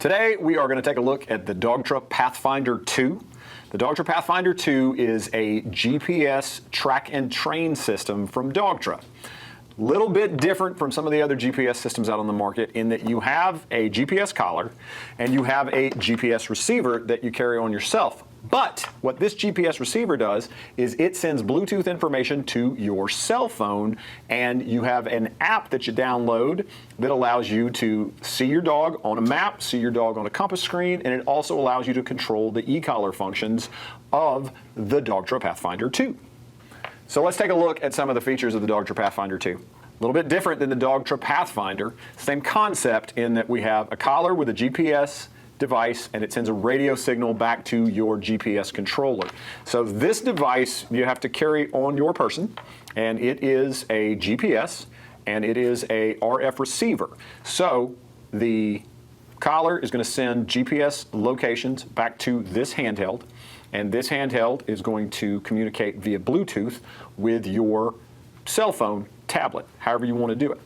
Today we are going to take a look at the Dogtra Pathfinder 2. The Dogtra Pathfinder 2 is a GPS track and train system from Dogtra. Little bit different from some of the other GPS systems out on the market in that you have a GPS collar and you have a GPS receiver that you carry on yourself. But what this GPS receiver does is it sends Bluetooth information to your cell phone, and you have an app that you download that allows you to see your dog on a map, see your dog on a compass screen, and it also allows you to control the e-collar functions of the Dogtra Pathfinder 2. So let's take a look at some of the features of the Dogtra Pathfinder 2. A little bit different than the Dogtra Pathfinder. Same concept in that we have a collar with a GPS device, and it sends a radio signal back to your GPS controller. So this device you have to carry on your person, and it is a GPS and it is a RF receiver. So the collar is going to send GPS locations back to this handheld, and this handheld is going to communicate via Bluetooth with your cell phone, tablet, however you want to do it.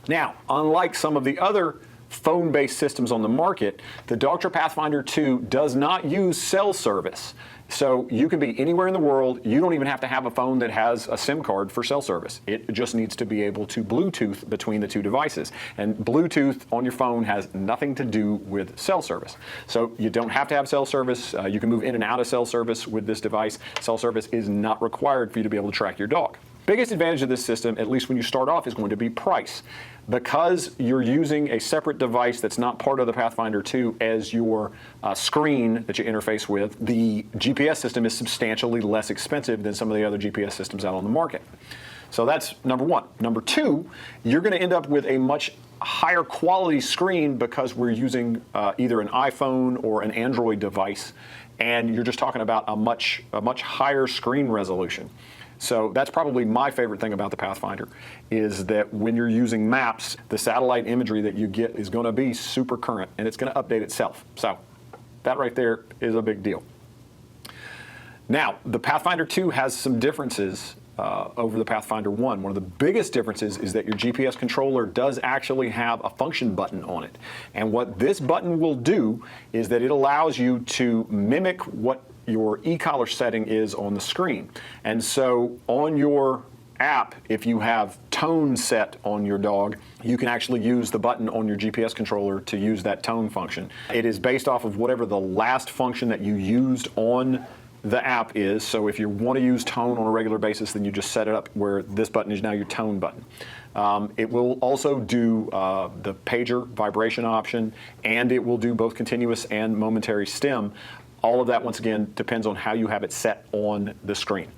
Now, unlike some of the other phone-based systems on the market, the Dogtra Pathfinder 2 does not use cell service. So you can be anywhere in the world. You don't even have to have a phone that has a SIM card for cell service. It just needs to be able to Bluetooth between the two devices. And Bluetooth on your phone has nothing to do with cell service. So you don't have to have cell service. You can move in and out of cell service with this device. Cell service is not required for you to be able to track your dog. Biggest advantage of this system, at least when you start off, is going to be price. Because you're using a separate device that's not part of the Pathfinder 2 as your screen that you interface with, the GPS system is substantially less expensive than some of the other GPS systems out on the market. So that's number one. Number two, you're going to end up with a much higher quality screen because we're using either an iPhone or an Android device, and you're just talking about a much higher screen resolution. So that's probably my favorite thing about the Pathfinder, is that when you're using maps, the satellite imagery that you get is going to be super current, and it's going to update itself. So that right there is a big deal. Now, the Pathfinder 2 has some differences over the Pathfinder 1. One of the biggest differences is that your GPS controller does actually have a function button on it. And what this button will do is that it allows you to mimic what your e-collar setting is on the screen. And so on your app, if you have tone set on your dog, you can actually use the button on your GPS controller to use that tone function. It is based off of whatever the last function that you used on the app is. So if you want to use tone on a regular basis, then you just set it up where this button is now your tone button. It will also do the pager vibration option, and it will do both continuous and momentary stim. All of that, once again, depends on how you have it set on the screen.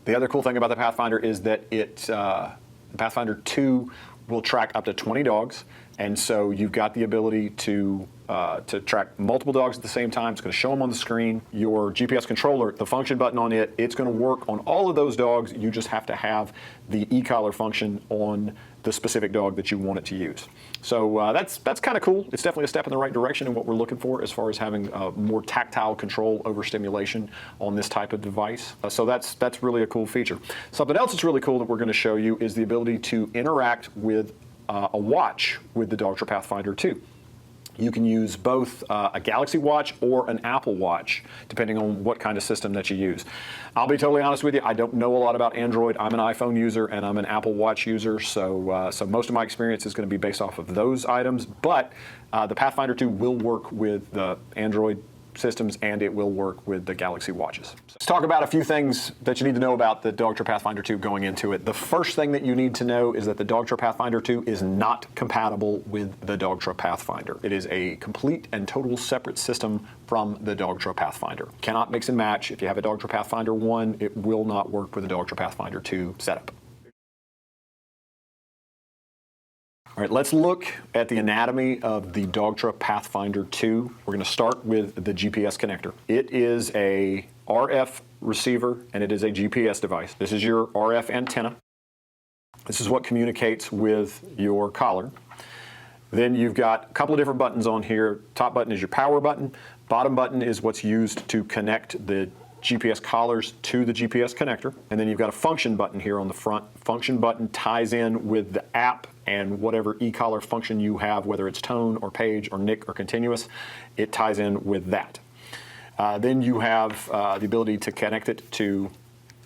The other cool thing about the Pathfinder is that the Pathfinder 2 will track up to 20 dogs, and so you've got the ability to track multiple dogs at the same time. It's going to show them on the screen. Your GPS controller, the function button on it, it's going to work on all of those dogs. You just have to have the e-collar function on the specific dog that you want it to use. So that's kind of cool. It's definitely a step in the right direction in what we're looking for as far as having more tactile control over stimulation on this type of device. So that's really a cool feature. Something else that's really cool that we're going to show you is the ability to interact with a watch with the Dogtra Pathfinder 2. You can use both a Galaxy Watch or an Apple Watch, depending on what kind of system that you use. I'll be totally honest with you, I don't know a lot about Android. I'm an iPhone user and I'm an Apple Watch user, so most of my experience is going to be based off of those items, but the Pathfinder 2 will work with the Android systems, and it will work with the Galaxy Watches. Let's talk about a few things that you need to know about the Dogtra Pathfinder 2 going into it. The first thing that you need to know is that the Dogtra Pathfinder 2 is not compatible with the Dogtra Pathfinder. It is a complete and total separate system from the Dogtra Pathfinder. Cannot mix and match. If you have a Dogtra Pathfinder 1, it will not work with the Dogtra Pathfinder 2 setup. All right, let's look at the anatomy of the Dogtra Pathfinder 2. We're going to start with the GPS connector. It is a RF receiver, and it is a GPS device. This is your RF antenna. This is what communicates with your collar. Then you've got a couple of different buttons on here. Top button is your power button. Bottom button is what's used to connect the GPS collars to the GPS connector. And then you've got a function button here on the front. Function button ties in with the app and whatever e-collar function you have, whether it's tone or page or nick or continuous, it ties in with that. Then you have the ability to connect it to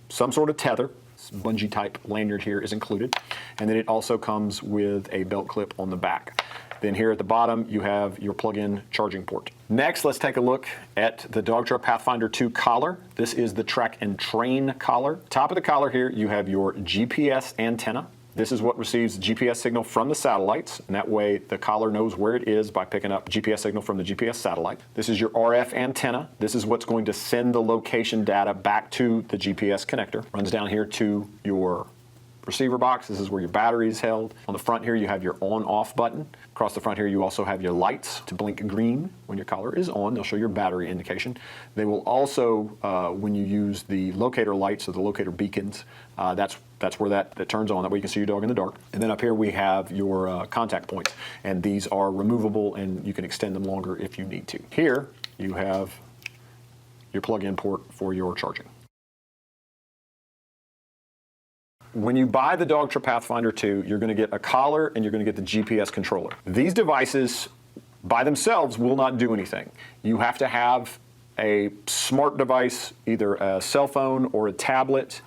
some sort of tether. Bungee type lanyard here is included. And then it also comes with a belt clip on the back. Then here at the bottom, you have your plug-in charging port. Next, let's take a look at the Dogtra Pathfinder 2 collar. This is the track and train collar. Top of the collar here, you have your GPS antenna. This is what receives the GPS signal from the satellites, and that way the collar knows where it is by picking up GPS signal from the GPS satellite. This is your RF antenna. This is what's going to send the location data back to the GPS connector. Runs down here to your receiver box. This is where your battery is held. On the front here, you have your on-off button. Across the front here, you also have your lights to blink green when your collar is on. They'll show your battery indication. They will also, when you use the locator lights or the locator beacons, that's where that turns on. That way you can see your dog in the dark. And then up here we have your contact points, and these are removable, and you can extend them longer if you need to. Here you have your plug-in port for your charging. When you buy the Dogtra Pathfinder 2, you're going to get a collar and you're going to get the GPS controller. These devices by themselves will not do anything. You have to have a smart device, either a cell phone or a tablet,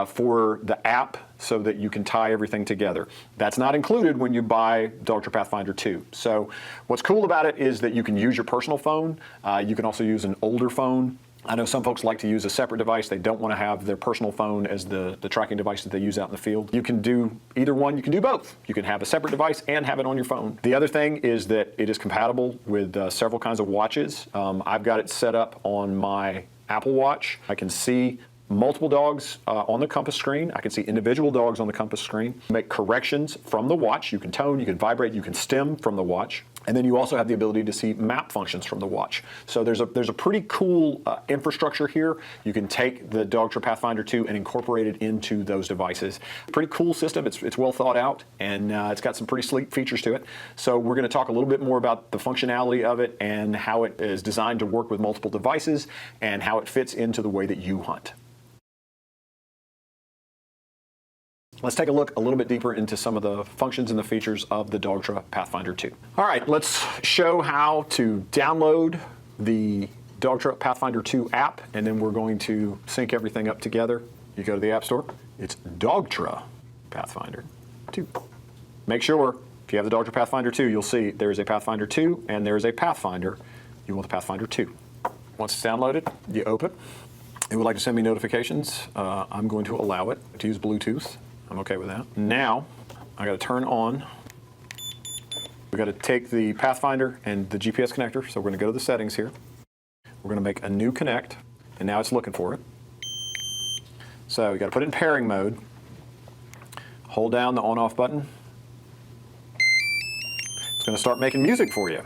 for the app so that you can tie everything together. That's not included when you buy Dogtra Pathfinder 2. So what's cool about it is that you can use your personal phone. You can also use an older phone. I know some folks like to use a separate device. They don't want to have their personal phone as the tracking device that they use out in the field. You can do either one. You can do both. You can have a separate device and have it on your phone. The other thing is that it is compatible with several kinds of watches. I've got it set up on my Apple Watch. I can see multiple dogs on the compass screen. I can see individual dogs on the compass screen. Make corrections from the watch. You can tone, you can vibrate, you can stem from the watch. And then you also have the ability to see map functions from the watch. So there's a pretty cool infrastructure here. You can take the Dogtra Pathfinder 2 and incorporate it into those devices. Pretty cool system. It's well thought out, and it's got some pretty sleek features to it. So we're going to talk a little bit more about the functionality of it and how it is designed to work with multiple devices and how it fits into the way that you hunt. Let's take a look a little bit deeper into some of the functions and the features of the Dogtra Pathfinder 2. All right, let's show how to download the Dogtra Pathfinder 2 app, and then we're going to sync everything up together. You go to the App Store. It's Dogtra Pathfinder 2. Make sure, if you have the Dogtra Pathfinder 2, you'll see there is a Pathfinder 2 and there is a Pathfinder. You want the Pathfinder 2. Once it's downloaded, you open. It would like to send me notifications. I'm going to allow it to use Bluetooth. I'm okay with that. Now, I got to turn on. We got to take the Pathfinder and the GPS connector. So we're going to go to the settings here. We're going to make a new connect, and now it's looking for it. So you got to put it in pairing mode. Hold down the on-off button. It's going to start making music for you.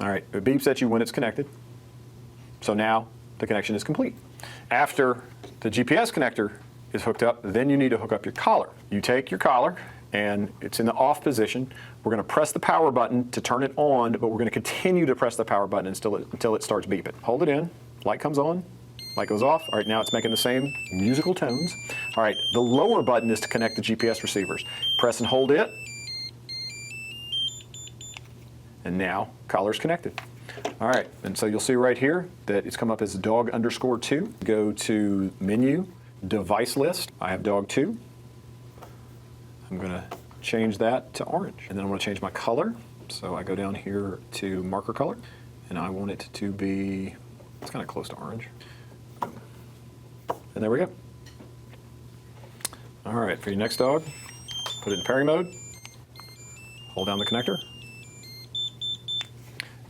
All right, it beeps at you when it's connected. So now the connection is complete. After the GPS connector is hooked up, then you need to hook up your collar. You take your collar, and it's in the off position. We're going to press the power button to turn it on, but we're going to continue to press the power button until it starts beeping. Hold it in, light comes on, light goes off. All right, now it's making the same musical tones. All right, the lower button is to connect the GPS receivers. Press and hold it, and now collar's connected. All right, and so you'll see right here that it's come up as dog_2. Go to menu, device list. I have dog 2. I'm going to change that to orange. And then I'm going to change my color. So I go down here to marker color, and I want it to be, it's kind of close to orange. And there we go. All right, for your next dog, put it in pairing mode, hold down the connector.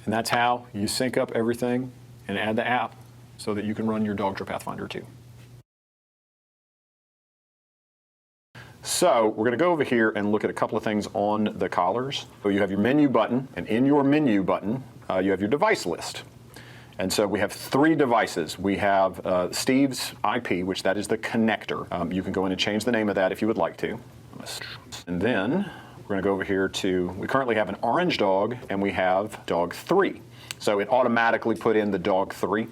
And that's how you sync up everything and add the app so that you can run your Dogtra Pathfinder 2. So we're going to go over here and look at a couple of things on the collars. So you have your menu button, and in your menu button, you have your device list. And so we have 3 devices. We have Steve's IP, which that is the connector. You can go in and change the name of that if you would like to. And then we're going to go over here to, we currently have an orange dog, and we have dog 3. So it automatically put in the dog 3.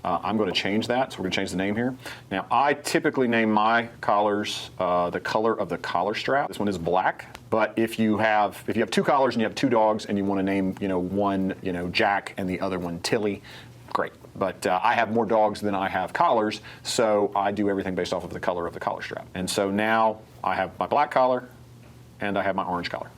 I'm going to change that, so we're going to change the name here. Now, I typically name my collars the color of the collar strap. This one is black, but if you have two collars and you have two dogs and you want to name, one, Jack and the other one Tilly, great. But I have more dogs than I have collars, so I do everything based off of the color of the collar strap. And so now I have my black collar and I have my orange collar.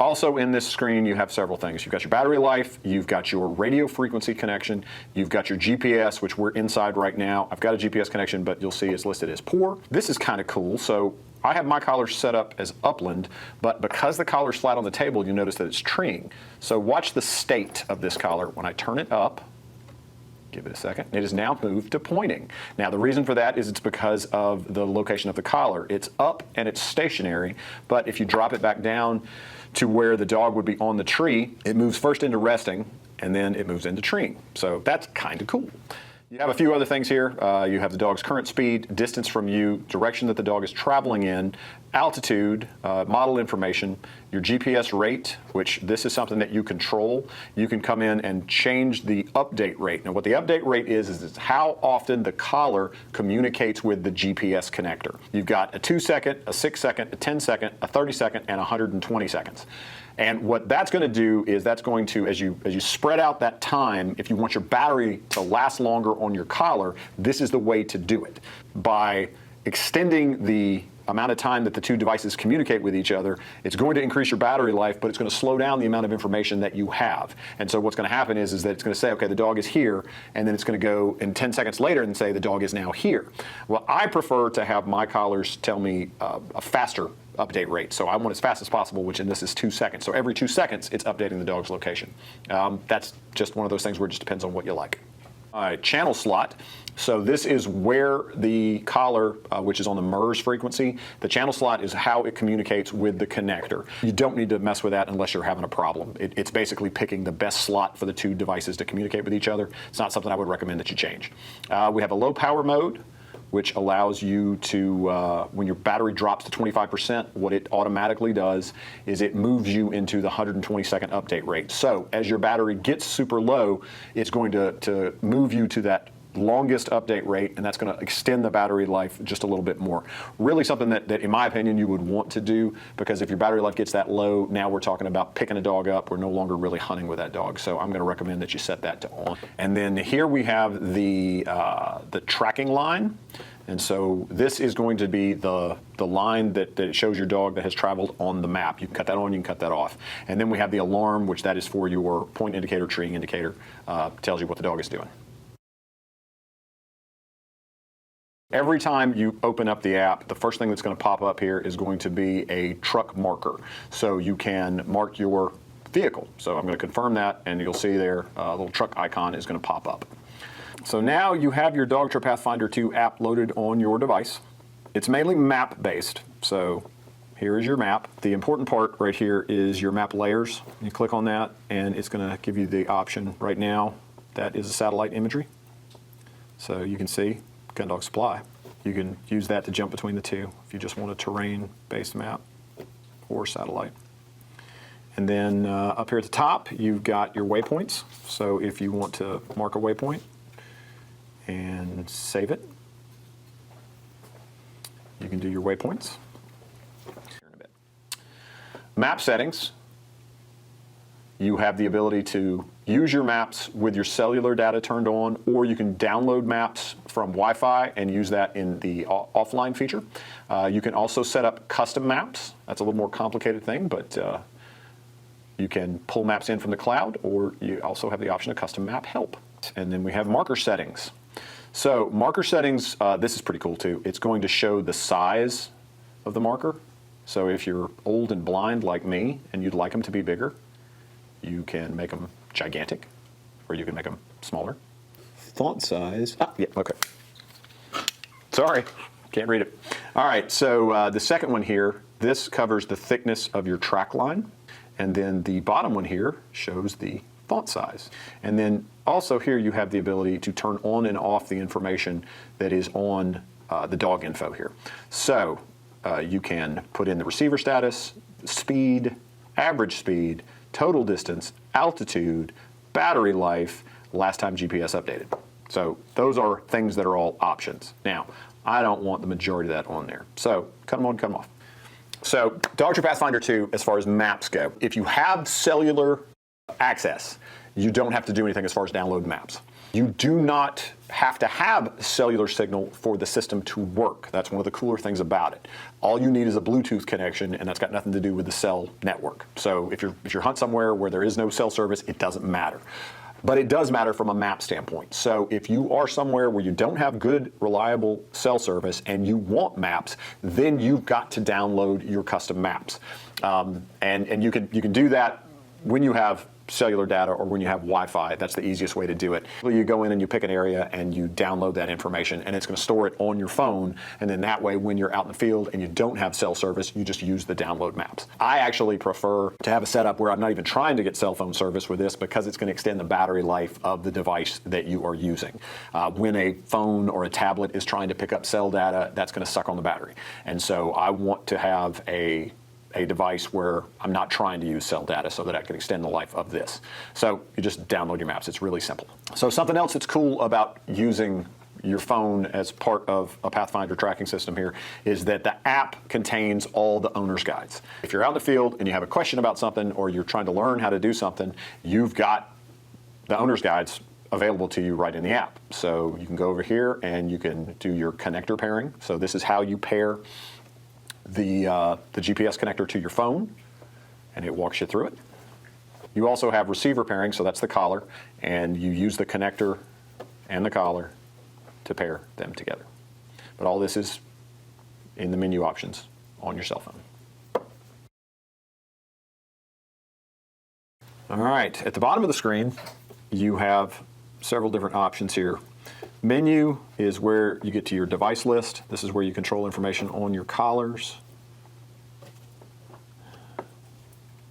Also in this screen, you have several things. You've got your battery life, you've got your radio frequency connection, you've got your GPS, which we're inside right now. I've got a GPS connection, but you'll see it's listed as poor. This is kind of cool. So I have my collar set up as upland, but because the collar's flat on the table, you notice that it's treeing. So watch the state of this collar. When I turn it up, give it a second, it is now moved to pointing. Now the reason for that is it's because of the location of the collar. It's up and it's stationary, but if you drop it back down to where the dog would be on the tree, it moves first into resting and then it moves into treeing. So that's kind of cool. You have a few other things here. You have the dog's current speed, distance from you, direction that the dog is traveling in, altitude, model information, your GPS rate, which this is something that you control. You can come in and change the update rate. Now what the update rate is how often the collar communicates with the GPS connector. You've got a 2-second, a 6-second, a 10-second, a 30-second, and 120 seconds. And what that's going to do is that's going to, as you spread out that time, if you want your battery to last longer on your collar, this is the way to do it. By extending the amount of time that the two devices communicate with each other, it's going to increase your battery life, but it's going to slow down the amount of information that you have. And so what's going to happen is that it's going to say, okay, the dog is here, and then it's going to go in 10 seconds later and say the dog is now here. Well, I prefer to have my collars tell me a faster update rate. So I want as fast as possible, which in this is 2 seconds. So every 2 seconds, it's updating the dog's location. That's just one of those things where it just depends on what you like. All right, channel slot. So this is where the collar, which is on the MERS frequency, the channel slot is how it communicates with the connector. You don't need to mess with that unless you're having a problem. It's basically picking the best slot for the two devices to communicate with each other. It's not something I would recommend that you change. We have a low power mode, which allows you to, when your battery drops to 25%, what it automatically does is it moves you into the 120-second update rate. So as your battery gets super low, it's going to move you to that longest update rate, and that's going to extend the battery life just a little bit more. Really something that in my opinion, you would want to do, because if your battery life gets that low, now we're talking about picking a dog up. We're no longer really hunting with that dog. So I'm going to recommend that you set that to on. And then here we have the tracking line. And so this is going to be the line that shows your dog that has traveled on the map. You can cut that on, you can cut that off. And then we have the alarm, which that is for your point indicator, treeing indicator, tells you what the dog is doing. Every time you open up the app, the first thing that's going to pop up here is going to be a truck marker. So you can mark your vehicle. So I'm going to confirm that, and you'll see there a little truck icon is going to pop up. So now you have your Dogtra Pathfinder 2 app loaded on your device. It's mainly map-based. So here is your map. The important part right here is your map layers. You click on that, and it's going to give you the option right now. That is a satellite imagery. So you can see Gun Dog Supply. You can use that to jump between the two if you just want a terrain-based map or satellite. And then up here at the top, you've got your waypoints. So if you want to mark a waypoint and save it, you can do your waypoints. Map settings. You have the ability to use your maps with your cellular data turned on, or you can download maps from Wi-Fi and use that in the offline feature. You can also set up custom maps. That's a little more complicated thing, but you can pull maps in from the cloud, or you also have the option of custom map help. And then we have marker settings. So marker settings, this is pretty cool too. It's going to show the size of the marker. So if you're old and blind like me and you'd like them to be bigger, you can make them gigantic, or you can make them smaller. Font size. Yeah, okay. Sorry, can't read it. All right, so the second one here, this covers the thickness of your track line. And then the bottom one here shows the font size. And then also here you have the ability to turn on and off the information that is on the dog info here. So you can put in the receiver status, speed, average speed, total distance, altitude, battery life, last time GPS updated. So those are things that are all options. Now, I don't want the majority of that on there. So cut them on, cut them off. So Dogtra Pathfinder 2, as far as maps go, if you have cellular access, you don't have to do anything as far as download maps. You do not have to have cellular signal for the system to work. That's one of the cooler things about it. All you need is a Bluetooth connection, and that's got nothing to do with the cell network. So if you're hunting somewhere where there is no cell service, it doesn't matter. But it does matter from a map standpoint. So if you are somewhere where you don't have good, reliable cell service and you want maps, then you've got to download your custom maps. And you can do that when you have cellular data or when you have Wi-Fi. That's the easiest way to do it. You go in and you pick an area and you download that information, and it's going to store it on your phone, and then that way when you're out in the field and you don't have cell service, you just use the download maps. I actually prefer to have a setup where I'm not even trying to get cell phone service with this, because it's going to extend the battery life of the device that you are using. When a phone or a tablet is trying to pick up cell data, that's going to suck on the battery. And so I want to have a device where I'm not trying to use cell data so that I can extend the life of this. So you just download your maps. It's really simple. So something else that's cool about using your phone as part of a Pathfinder tracking system here is that the app contains all the owner's guides. If you're out in the field and you have a question about something, or you're trying to learn how to do something, you've got the owner's guides available to you right in the app. So you can go over here and you can do your connector pairing. So this is how you pair the GPS connector to your phone, and it walks you through it. You also have receiver pairing, so that's the collar, and you use the connector and the collar to pair them together. But all this is in the menu options on your cell phone. All right, at the bottom of the screen, you have several different options here. Menu is where you get to your device list. This is where you control information on your collars.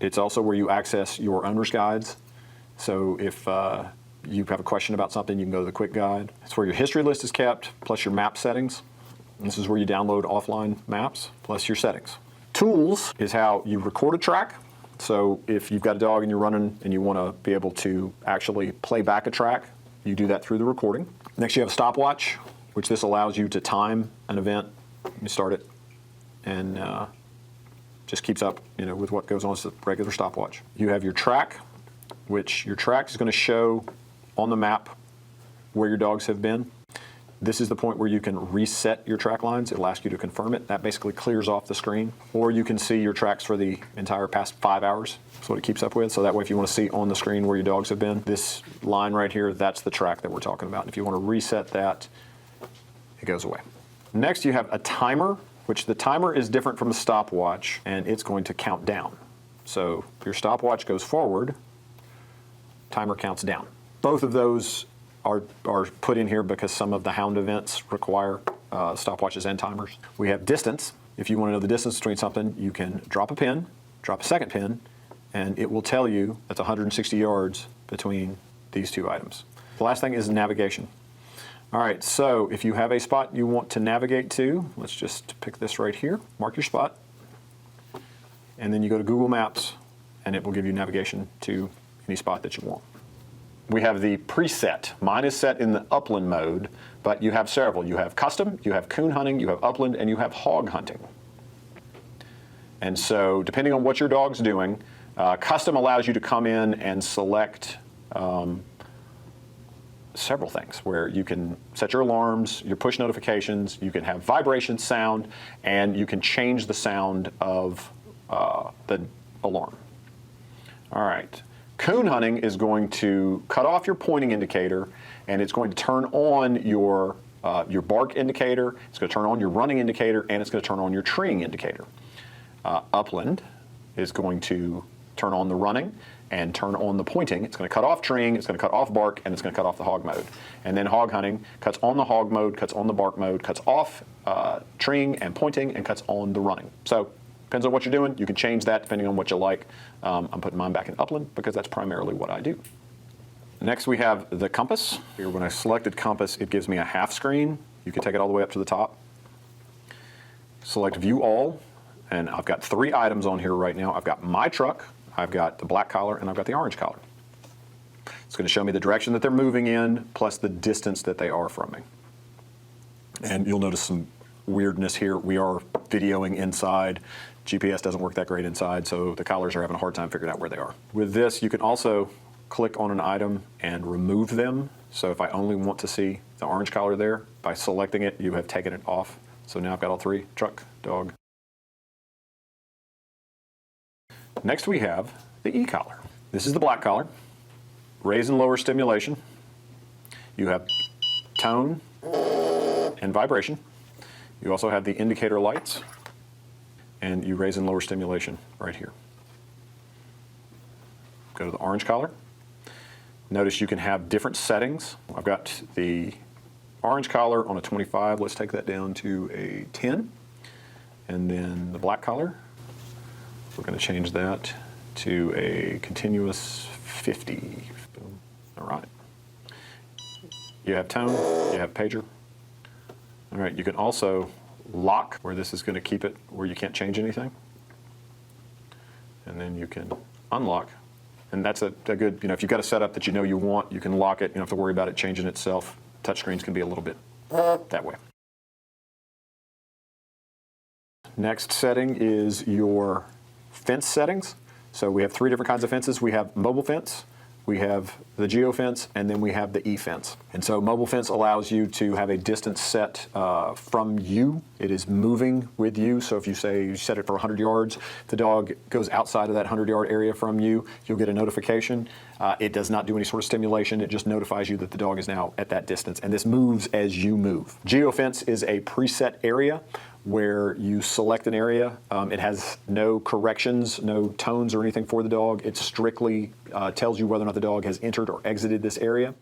It's also where you access your owner's guides. So if you have a question about something, you can go to the quick guide. It's where your history list is kept, plus your map settings. This is where you download offline maps, plus your settings. Tools is how you record a track. So if you've got a dog and you're running and you want to be able to actually play back a track, you do that through the recording. Next, you have a stopwatch, which this allows you to time an event. You start it, and just keeps up, with what goes on. It's a regular stopwatch. You have your track, which your track is going to show on the map where your dogs have been. This is the point where you can reset your track lines. It'll ask you to confirm it. That basically clears off the screen. Or you can see your tracks for the entire past 5 hours. That's what it keeps up with. So that way, if you want to see on the screen where your dogs have been, this line right here, that's the track that we're talking about. And if you want to reset that, it goes away. Next, you have a timer, which the timer is different from a stopwatch, and it's going to count down. So your stopwatch goes forward, timer counts down. Both of those are put in here because some of the hound events require stopwatches and timers. We have distance. If you want to know the distance between something, you can drop a pin, drop a second pin, and it will tell you that's 160 yards between these two items. The last thing is navigation. All right, so if you have a spot you want to navigate to, let's just pick this right here, mark your spot, and then you go to Google Maps, and it will give you navigation to any spot that you want. We have the preset. Mine is set in the upland mode, but you have several. You have custom, you have coon hunting, you have upland, and you have hog hunting. And so depending on what your dog's doing, custom allows you to come in and select several things, where you can set your alarms, your push notifications, you can have vibration sound, and you can change the sound of the alarm. All right. Coon hunting is going to cut off your pointing indicator, and it's going to turn on your bark indicator, it's going to turn on your running indicator, and it's going to turn on your treeing indicator. Upland is going to turn on the running and turn on the pointing. It's going to cut off treeing, it's going to cut off bark, and it's going to cut off the hog mode. And then hog hunting cuts on the hog mode, cuts on the bark mode, cuts off treeing and pointing, and cuts on the running. So depends on what you're doing. You can change that depending on what you like. I'm putting mine back in upland because that's primarily what I do. Next, we have the compass. Here, when I selected compass, it gives me a half screen. You can take it all the way up to the top. Select view all, and I've got 3 items on here right now. I've got my truck, I've got the black collar, and I've got the orange collar. It's going to show me the direction that they're moving in, plus the distance that they are from me. And you'll notice some weirdness here. We are videoing inside. GPS doesn't work that great inside, so the collars are having a hard time figuring out where they are. With this, you can also click on an item and remove them. So if I only want to see the orange collar there, by selecting it, you have taken it off. So now I've got all three: truck, dog. Next we have the E-collar. This is the black collar. Raise and lower stimulation. You have tone and vibration. You also have the indicator lights, and you raise and lower stimulation right here. Go to the orange collar. Notice you can have different settings. I've got the orange collar on a 25. Let's take that down to a 10. And then the black collar, we're going to change that to a continuous 50. Boom. All right. You have tone, you have pager. All right, you can also lock, where this is going to keep it where you can't change anything. And then you can unlock. And that's a good, if you've got a setup that you want, you can lock it. You don't have to worry about it changing itself. Touchscreens can be a little bit that way. Next setting is your fence settings. So we have three different kinds of fences. We have mobile fence, we have the Geofence, and then we have the E-fence. And so mobile fence allows you to have a distance set from you. It is moving with you. So if you say you set it for 100 yards, the dog goes outside of that 100-yard area from you, you'll get a notification. It does not do any sort of stimulation. It just notifies you that the dog is now at that distance. And this moves as you move. Geofence is a preset area where you select an area. It has no corrections, no tones or anything for the dog. It strictly tells you whether or not the dog has entered or exited this area.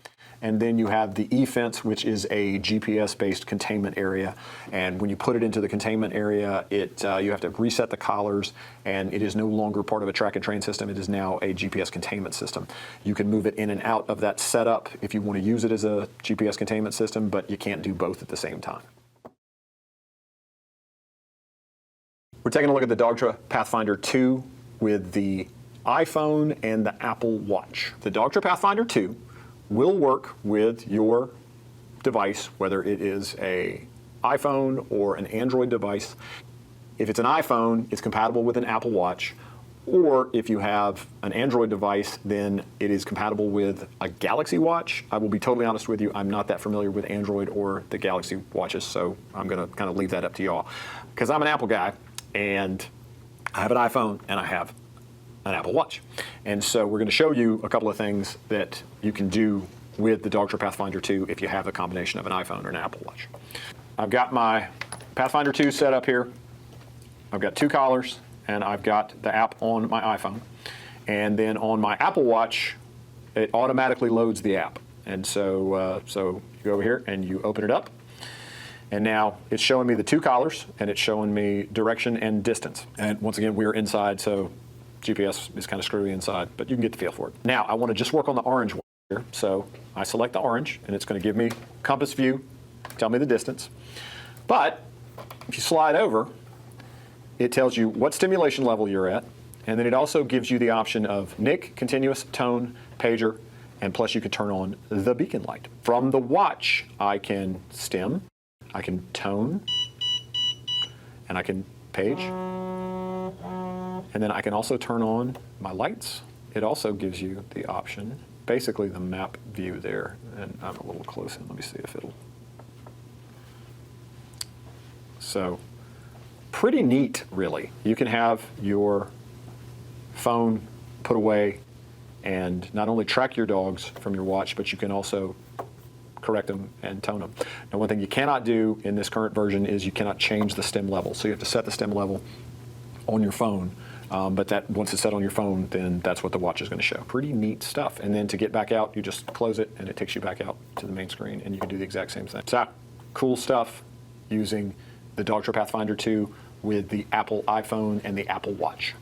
And then you have the E-fence, which is a GPS-based containment area. And when you put it into the containment area, you have to reset the collars, and it is no longer part of a track and train system. It is now a GPS containment system. You can move it in and out of that setup if you want to use it as a GPS containment system, but you can't do both at the same time. We're taking a look at the Dogtra Pathfinder 2 with the iPhone and the Apple Watch. The Dogtra Pathfinder 2 will work with your device, whether it is an iPhone or an Android device. If it's an iPhone, it's compatible with an Apple Watch. Or if you have an Android device, then it is compatible with a Galaxy Watch. I will be totally honest with you, I'm not that familiar with Android or the Galaxy Watches, so I'm going to kind of leave that up to y'all. Because I'm an Apple guy, and I have an iPhone, and I have an Apple Watch. And so we're going to show you a couple of things that you can do with the Dogtra Pathfinder 2 if you have a combination of an iPhone or an Apple Watch. I've got my Pathfinder 2 set up here. I've got two collars, and I've got the app on my iPhone. And then on my Apple Watch, it automatically loads the app. And so, you go over here and you open it up. And now it's showing me the two collars, and it's showing me direction and distance. And once again, we're inside, so GPS is kind of screwy inside, but you can get the feel for it. Now, I want to just work on the orange one here. So I select the orange, and it's going to give me compass view, tell me the distance. But if you slide over, it tells you what stimulation level you're at, and then it also gives you the option of NIC, continuous, tone, pager, and plus you can turn on the beacon light. From the watch, I can stim, I can tone, and I can page. And then I can also turn on my lights. It also gives you the option, basically the map view there. And I'm a little close in, let me see if it'll. So, pretty neat, really. You can have your phone put away and not only track your dogs from your watch, but you can also correct them and tone them. Now, one thing you cannot do in this current version is you cannot change the stim level. So you have to set the stim level on your phone. But that once it's set on your phone, then that's what the watch is going to show. Pretty neat stuff. And then to get back out, you just close it, and it takes you back out to the main screen, and you can do the exact same thing. So, cool stuff using the Dogtra Pathfinder 2 with the Apple iPhone and the Apple Watch.